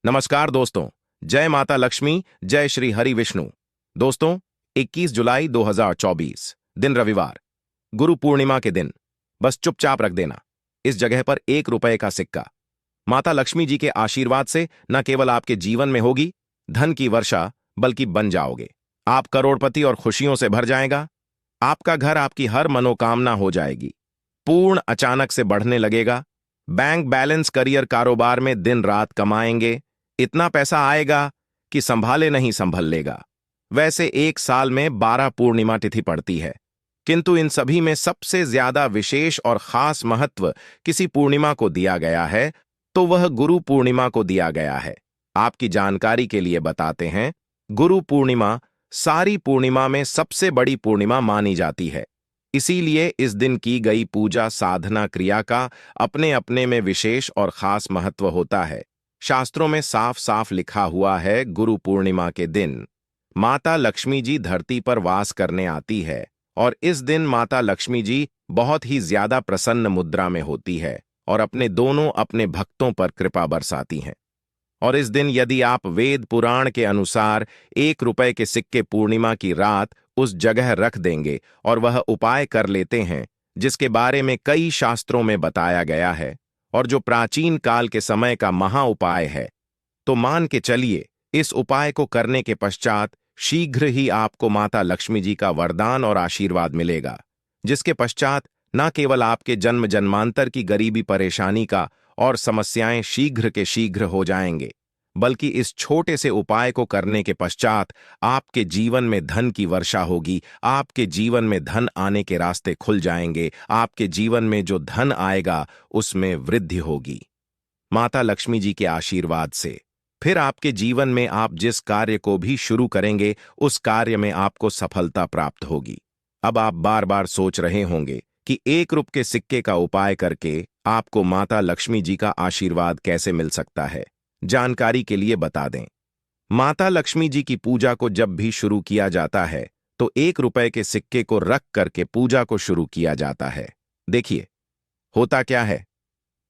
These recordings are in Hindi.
नमस्कार दोस्तों। जय माता लक्ष्मी, जय श्री हरि विष्णु। दोस्तों, 21 जुलाई 2024 दिन रविवार, गुरु पूर्णिमा के दिन। बस चुपचाप रख देना इस जगह पर 1 रुपए का सिक्का। माता लक्ष्मी जी के आशीर्वाद से न केवल आपके जीवन में होगी धन की वर्षा, बल्कि बन जाओगे आप करोड़पति और खुशियों से भर जाएगा। आपका घर, आपकी हर मनोकामना हो जाएगी पूर्ण, अचानक से बढ़ने लगेगा। बैंक बैलेंस, करियर, कारोबार में दिन रात कमाएंगे। इतना पैसा आएगा कि संभाले नहीं संभल लेगा। वैसे एक साल में 12 पूर्णिमा तिथि पड़ती है, किंतु इन सभी में सबसे ज्यादा विशेष और खास महत्व किसी पूर्णिमा को दिया गया है, तो वह गुरु पूर्णिमा को दिया गया है। आपकी जानकारी के लिए बताते हैं, गुरु पूर्णिमा सारी पूर्णिमा में सबसे बड़ी पूर्णिमा मानी जाती है। इसीलिए इस दिन की गई पूजा साधना क्रिया का अपने अपने में विशेष और खास महत्व होता है। शास्त्रों में साफ साफ लिखा हुआ है, गुरु पूर्णिमा के दिन माता लक्ष्मी जी धरती पर वास करने आती है और इस दिन माता लक्ष्मी जी बहुत ही ज्यादा प्रसन्न मुद्रा में होती है और अपने भक्तों पर कृपा बरसाती हैं। और इस दिन यदि आप वेद पुराण के अनुसार 1 रुपए के सिक्के पूर्णिमा की रात उस जगह रख देंगे और वह उपाय कर लेते हैं जिसके बारे में कई शास्त्रों में बताया गया है और जो प्राचीन काल के समय का महा उपाय है, तो मान के चलिए इस उपाय को करने के पश्चात शीघ्र ही आपको माता लक्ष्मी जी का वरदान और आशीर्वाद मिलेगा, जिसके पश्चात न केवल आपके जन्म जन्मांतर की गरीबी परेशानी का और समस्याएं शीघ्र के शीघ्र हो जाएंगे, बल्कि इस छोटे से उपाय को करने के पश्चात आपके जीवन में धन की वर्षा होगी। आपके जीवन में धन आने के रास्ते खुल जाएंगे। आपके जीवन में जो धन आएगा उसमें वृद्धि होगी माता लक्ष्मी जी के आशीर्वाद से। फिर आपके जीवन में आप जिस कार्य को भी शुरू करेंगे उस कार्य में आपको सफलता प्राप्त होगी। अब आप बार बार सोच रहे होंगे कि 1 रुपए के सिक्के का उपाय करके आपको माता लक्ष्मी जी का आशीर्वाद कैसे मिल सकता है। जानकारी के लिए बता दें, माता लक्ष्मी जी की पूजा को जब भी शुरू किया जाता है तो 1 रुपए के सिक्के को रख करके पूजा को शुरू किया जाता है। देखिए, होता क्या है,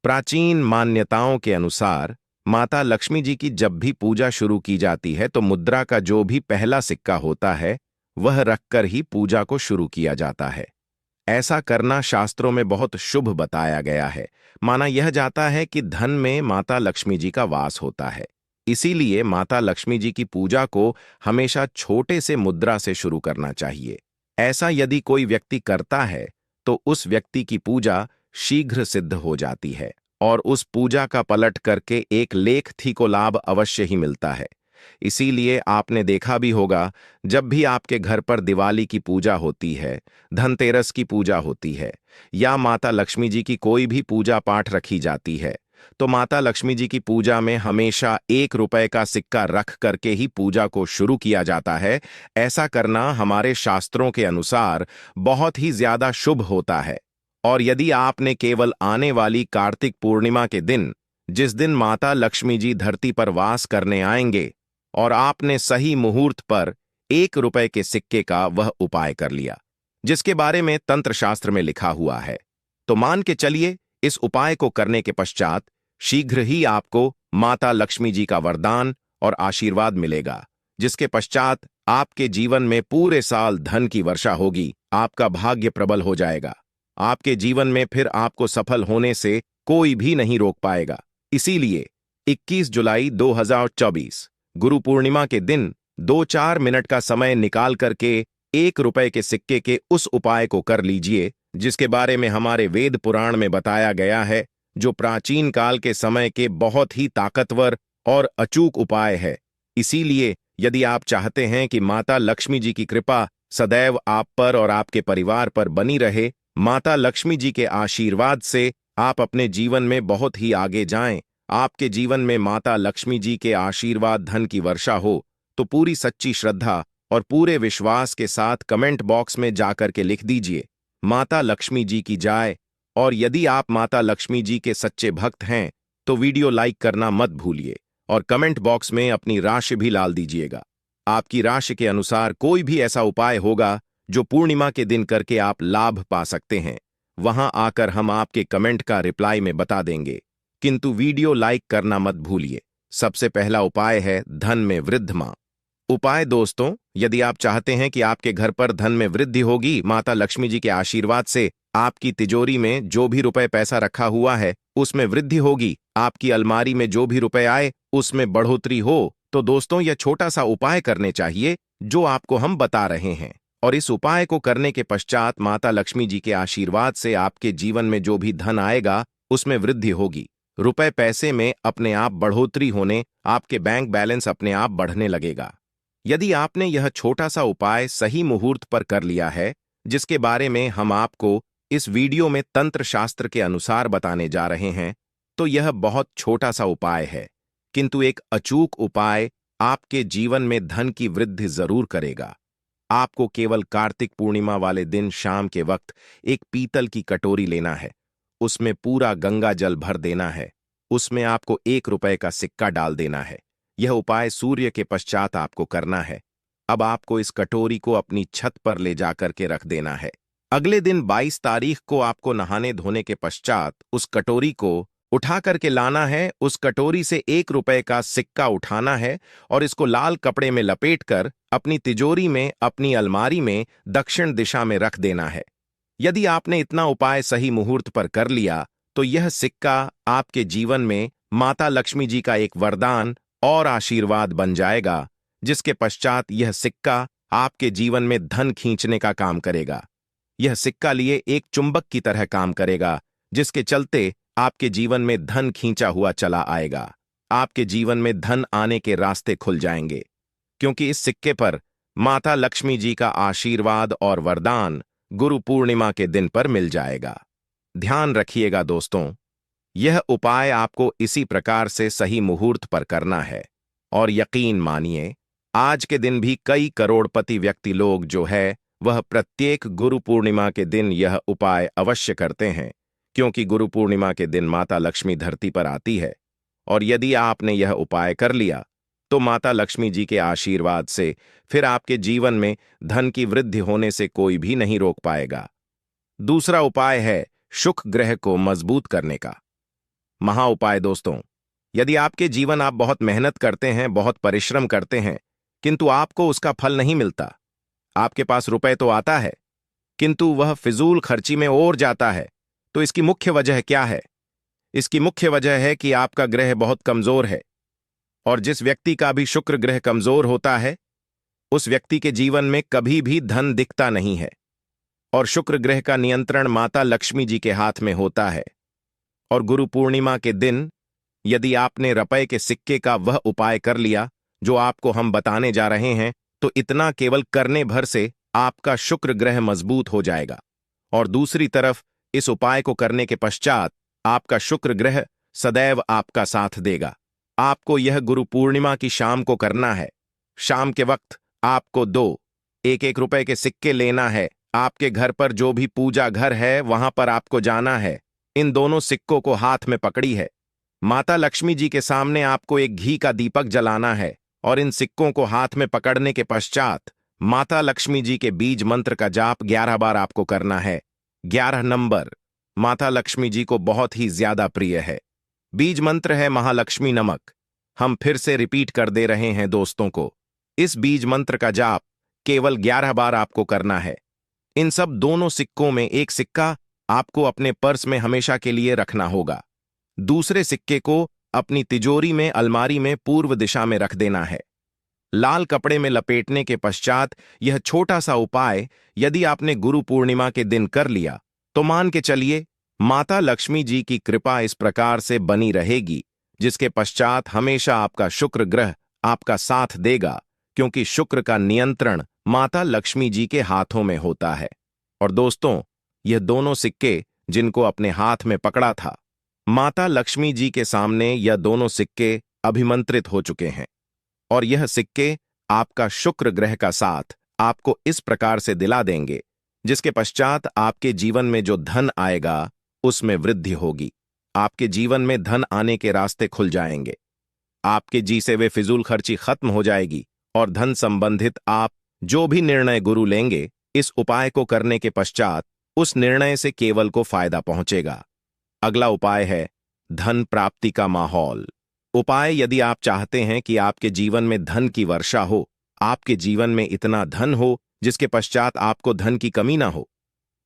प्राचीन मान्यताओं के अनुसार माता लक्ष्मी जी की जब भी पूजा शुरू की जाती है तो मुद्रा का जो भी पहला सिक्का होता है वह रखकर ही पूजा को शुरू किया जाता है। ऐसा करना शास्त्रों में बहुत शुभ बताया गया है। माना यह जाता है कि धन में माता लक्ष्मी जी का वास होता है। इसीलिए माता लक्ष्मी जी की पूजा को हमेशा छोटे से मुद्रा से शुरू करना चाहिए। ऐसा यदि कोई व्यक्ति करता है तो उस व्यक्ति की पूजा शीघ्र सिद्ध हो जाती है और उस पूजा का पलट करके एक लेख थी को लाभ अवश्य ही मिलता है। इसीलिए आपने देखा भी होगा, जब भी आपके घर पर दिवाली की पूजा होती है, धनतेरस की पूजा होती है या माता लक्ष्मी जी की कोई भी पूजा पाठ रखी जाती है, तो माता लक्ष्मी जी की पूजा में हमेशा 1 रुपए का सिक्का रख करके ही पूजा को शुरू किया जाता है। ऐसा करना हमारे शास्त्रों के अनुसार बहुत ही ज्यादा शुभ होता है। और यदि आपने केवल आने वाली कार्तिक पूर्णिमा के दिन, जिस दिन माता लक्ष्मी जी धरती पर वास करने आएंगे, और आपने सही मुहूर्त पर 1 रुपए के सिक्के का वह उपाय कर लिया जिसके बारे में तंत्र शास्त्र में लिखा हुआ है, तो मान के चलिए इस उपाय को करने के पश्चात शीघ्र ही आपको माता लक्ष्मी जी का वरदान और आशीर्वाद मिलेगा, जिसके पश्चात आपके जीवन में पूरे साल धन की वर्षा होगी। आपका भाग्य प्रबल हो जाएगा। आपके जीवन में फिर आपको सफल होने से कोई भी नहीं रोक पाएगा। इसीलिए 21 जुलाई 2024 गुरु पूर्णिमा के दिन 2-4 मिनट का समय निकाल करके 1 रुपए के सिक्के के उस उपाय को कर लीजिए जिसके बारे में हमारे वेद पुराण में बताया गया है, जो प्राचीन काल के समय के बहुत ही ताकतवर और अचूक उपाय है। इसीलिए यदि आप चाहते हैं कि माता लक्ष्मी जी की कृपा सदैव आप पर और आपके परिवार पर बनी रहे, माता लक्ष्मी जी के आशीर्वाद से आप अपने जीवन में बहुत ही आगे जाएं, आपके जीवन में माता लक्ष्मी जी के आशीर्वाद धन की वर्षा हो, तो पूरी सच्ची श्रद्धा और पूरे विश्वास के साथ कमेंट बॉक्स में जाकर के लिख दीजिए, माता लक्ष्मी जी की जय। और यदि आप माता लक्ष्मी जी के सच्चे भक्त हैं तो वीडियो लाइक करना मत भूलिए और कमेंट बॉक्स में अपनी राशि भी डाल दीजिएगा। आपकी राशि के अनुसार कोई भी ऐसा उपाय होगा जो पूर्णिमा के दिन करके आप लाभ पा सकते हैं, वहां आकर हम आपके कमेंट का रिप्लाई में बता देंगे, किंतु वीडियो लाइक करना मत भूलिए। सबसे पहला उपाय है धन में वृद्धि माँ। उपाय दोस्तों, यदि आप चाहते हैं कि आपके घर पर धन में वृद्धि होगी, माता लक्ष्मी जी के आशीर्वाद से आपकी तिजोरी में जो भी रुपए पैसा रखा हुआ है उसमें वृद्धि होगी, आपकी अलमारी में जो भी रुपए आए उसमें बढ़ोतरी हो, तो दोस्तों यह छोटा सा उपाय करने चाहिए जो आपको हम बता रहे हैं। और इस उपाय को करने के पश्चात माता लक्ष्मी जी के आशीर्वाद से आपके जीवन में जो भी धन आएगा उसमें वृद्धि होगी, रुपए पैसे में अपने आप बढ़ोतरी होने, आपके बैंक बैलेंस अपने आप बढ़ने लगेगा। यदि आपने यह छोटा सा उपाय सही मुहूर्त पर कर लिया है, जिसके बारे में हम आपको इस वीडियो में तंत्र शास्त्र के अनुसार बताने जा रहे हैं, तो यह बहुत छोटा सा उपाय है, किंतु एक अचूक उपाय आपके जीवन में धन की वृद्धि जरूर करेगा। आपको केवल कार्तिक पूर्णिमा वाले दिन शाम के वक्त एक पीतल की कटोरी लेना है, उसमें पूरा गंगा जल भर देना है, उसमें आपको 1 रुपए का सिक्का डाल देना है। यह उपाय सूर्य के पश्चात आपको करना है। अब आपको इस कटोरी को अपनी छत पर ले जाकर के रख देना है। अगले दिन 22 तारीख को आपको नहाने धोने के पश्चात उस कटोरी को उठा करके लाना है। उस कटोरी से 1 रुपए का सिक्का उठाना है और इसको लाल कपड़े में लपेटकर अपनी तिजोरी में, अपनी अलमारी में दक्षिण दिशा में रख देना है। यदि आपने इतना उपाय सही मुहूर्त पर कर लिया तो यह सिक्का आपके जीवन में माता लक्ष्मी जी का एक वरदान और आशीर्वाद बन जाएगा, जिसके पश्चात यह सिक्का आपके जीवन में धन खींचने का काम करेगा। यह सिक्का लिए एक चुंबक की तरह काम करेगा, जिसके चलते आपके जीवन में धन खींचा हुआ चला आएगा। आपके जीवन में धन आने के रास्ते खुल जाएंगे, क्योंकि इस सिक्के पर माता लक्ष्मी जी का आशीर्वाद और वरदान गुरु पूर्णिमा के दिन पर मिल जाएगा। ध्यान रखिएगा दोस्तों, यह उपाय आपको इसी प्रकार से सही मुहूर्त पर करना है। और यकीन मानिए, आज के दिन भी कई करोड़पति व्यक्ति लोग जो है वह प्रत्येक गुरु पूर्णिमा के दिन यह उपाय अवश्य करते हैं, क्योंकि गुरु पूर्णिमा के दिन माता लक्ष्मी धरती पर आती है। और यदि आपने यह उपाय कर लिया तो माता लक्ष्मी जी के आशीर्वाद से फिर आपके जीवन में धन की वृद्धि होने से कोई भी नहीं रोक पाएगा। दूसरा उपाय है शुक्र ग्रह को मजबूत करने का महा उपाय। दोस्तों, यदि आपके जीवन आप बहुत मेहनत करते हैं, बहुत परिश्रम करते हैं, किंतु आपको उसका फल नहीं मिलता, आपके पास रुपए तो आता है किंतु वह फिजूल खर्ची में और जाता है, तो इसकी मुख्य वजह क्या है? इसकी मुख्य वजह है कि आपका ग्रह बहुत कमजोर है। और जिस व्यक्ति का भी शुक्र ग्रह कमजोर होता है उस व्यक्ति के जीवन में कभी भी धन दिखता नहीं है। और शुक्र ग्रह का नियंत्रण माता लक्ष्मी जी के हाथ में होता है। और गुरु पूर्णिमा के दिन यदि आपने रुपए के सिक्के का वह उपाय कर लिया जो आपको हम बताने जा रहे हैं, तो इतना केवल करने भर से आपका शुक्र ग्रह मजबूत हो जाएगा। और दूसरी तरफ इस उपाय को करने के पश्चात आपका शुक्र ग्रह सदैव आपका साथ देगा। आपको यह गुरु पूर्णिमा की शाम को करना है। शाम के वक्त आपको 2 रुपए के सिक्के लेना है। आपके घर पर जो भी पूजा घर है वहां पर आपको जाना है। इन दोनों सिक्कों को हाथ में पकड़ी है, माता लक्ष्मी जी के सामने आपको एक घी का दीपक जलाना है। और इन सिक्कों को हाथ में पकड़ने के पश्चात माता लक्ष्मी जी के बीज मंत्र का जाप 11 बार आपको करना है। 11 नंबर माता लक्ष्मी जी को बहुत ही ज्यादा प्रिय है। बीज मंत्र है महालक्ष्मी नमक। हम फिर से रिपीट कर दे रहे हैं दोस्तों को, इस बीज मंत्र का जाप केवल 11 बार आपको करना है। इन सब दोनों सिक्कों में एक सिक्का आपको अपने पर्स में हमेशा के लिए रखना होगा, दूसरे सिक्के को अपनी तिजोरी में, अलमारी में पूर्व दिशा में रख देना है। लाल कपड़े में लपेटने के पश्चात यह छोटा सा उपाय यदि आपने गुरु पूर्णिमा के दिन कर लिया तो मान के चलिए माता लक्ष्मी जी की कृपा इस प्रकार से बनी रहेगी, जिसके पश्चात हमेशा आपका शुक्र ग्रह आपका साथ देगा, क्योंकि शुक्र का नियंत्रण माता लक्ष्मी जी के हाथों में होता है। और दोस्तों, यह दोनों सिक्के जिनको अपने हाथ में पकड़ा था, माता लक्ष्मी जी के सामने यह दोनों सिक्के अभिमंत्रित हो चुके हैं। और यह सिक्के आपका शुक्र ग्रह का साथ आपको इस प्रकार से दिला देंगे, जिसके पश्चात आपके जीवन में जो धन आएगा उसमें वृद्धि होगी। आपके जीवन में धन आने के रास्ते खुल जाएंगे। आपके जी से वे फिजूल खर्ची खत्म हो जाएगी और धन संबंधित आप जो भी निर्णय गुरु लेंगे, इस उपाय को करने के पश्चात उस निर्णय से केवल को फायदा पहुंचेगा। अगला उपाय है धन प्राप्ति का माहौल। उपाय: यदि आप चाहते हैं कि आपके जीवन में धन की वर्षा हो, आपके जीवन में इतना धन हो जिसके पश्चात आपको धन की कमी ना हो,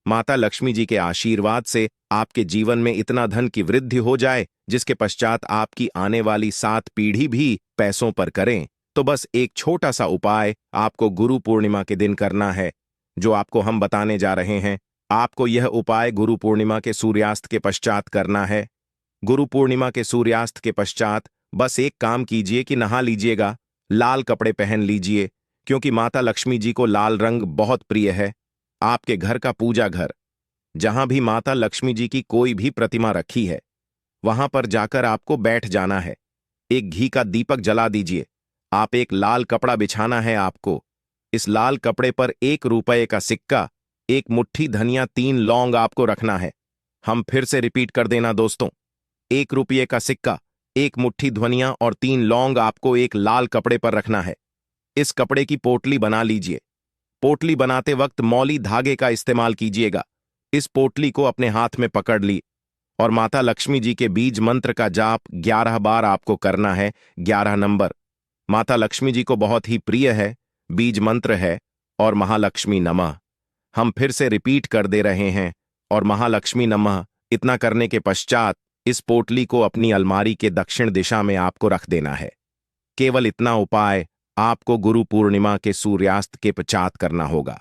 माता लक्ष्मी जी के आशीर्वाद से आपके जीवन में इतना धन की वृद्धि हो जाए जिसके पश्चात आपकी आने वाली 7 पीढ़ी भी पैसों पर करें, तो बस एक छोटा सा उपाय आपको गुरु पूर्णिमा के दिन करना है, जो आपको हम बताने जा रहे हैं। आपको यह उपाय गुरु पूर्णिमा के सूर्यास्त के पश्चात करना है। गुरु पूर्णिमा के सूर्यास्त के पश्चात बस एक काम कीजिए कि नहा लीजिएगा, लाल कपड़े पहन लीजिए, क्योंकि माता लक्ष्मी जी को लाल रंग बहुत प्रिय है। आपके घर का पूजा घर, जहां भी माता लक्ष्मी जी की कोई भी प्रतिमा रखी है, वहां पर जाकर आपको बैठ जाना है। एक घी का दीपक जला दीजिए। आप एक लाल कपड़ा बिछाना है आपको। इस लाल कपड़े पर 1 रुपए का सिक्का, 1 मुट्ठी धनिया, 3 लौंग आपको रखना है। हम फिर से रिपीट कर देना दोस्तों, 1 रुपये का सिक्का, 1 मुट्ठी धनिया और 3 लौंग आपको एक लाल कपड़े पर रखना है। इस कपड़े की पोटली बना लीजिए। पोटली बनाते वक्त मौली धागे का इस्तेमाल कीजिएगा। इस पोटली को अपने हाथ में पकड़ ली और माता लक्ष्मी जी के बीज मंत्र का जाप 11 बार आपको करना है। 11 नंबर माता लक्ष्मी जी को बहुत ही प्रिय है, बीज मंत्र है और महालक्ष्मी नमः। हम फिर से रिपीट कर दे रहे हैं और महालक्ष्मी नमः। इतना करने के पश्चात इस पोटली को अपनी अलमारी के दक्षिण दिशा में आपको रख देना है। केवल इतना उपाय आपको गुरु पूर्णिमा के सूर्यास्त के पश्चात करना होगा।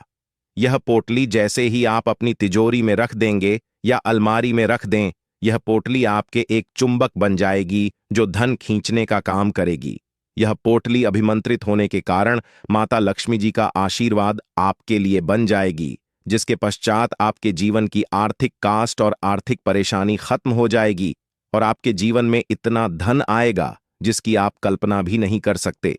यह पोटली जैसे ही आप अपनी तिजोरी में रख देंगे या अलमारी में रख दें, यह पोटली आपके एक चुंबक बन जाएगी जो धन खींचने का काम करेगी। यह पोटली अभिमंत्रित होने के कारण माता लक्ष्मी जी का आशीर्वाद आपके लिए बन जाएगी, जिसके पश्चात आपके जीवन की आर्थिक कास्ट और आर्थिक परेशानी खत्म हो जाएगी और आपके जीवन में इतना धन आएगा जिसकी आप कल्पना भी नहीं कर सकते।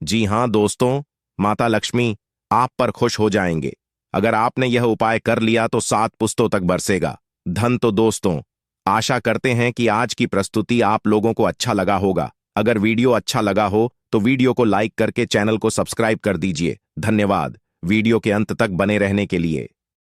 जी हां दोस्तों, माता लक्ष्मी आप पर खुश हो जाएंगे। अगर आपने यह उपाय कर लिया तो 7 पुश्तों तक बरसेगा धन। तो दोस्तों, आशा करते हैं कि आज की प्रस्तुति आप लोगों को अच्छा लगा होगा। अगर वीडियो अच्छा लगा हो तो वीडियो को लाइक करके चैनल को सब्सक्राइब कर दीजिए। धन्यवाद वीडियो के अंत तक बने रहने के लिए।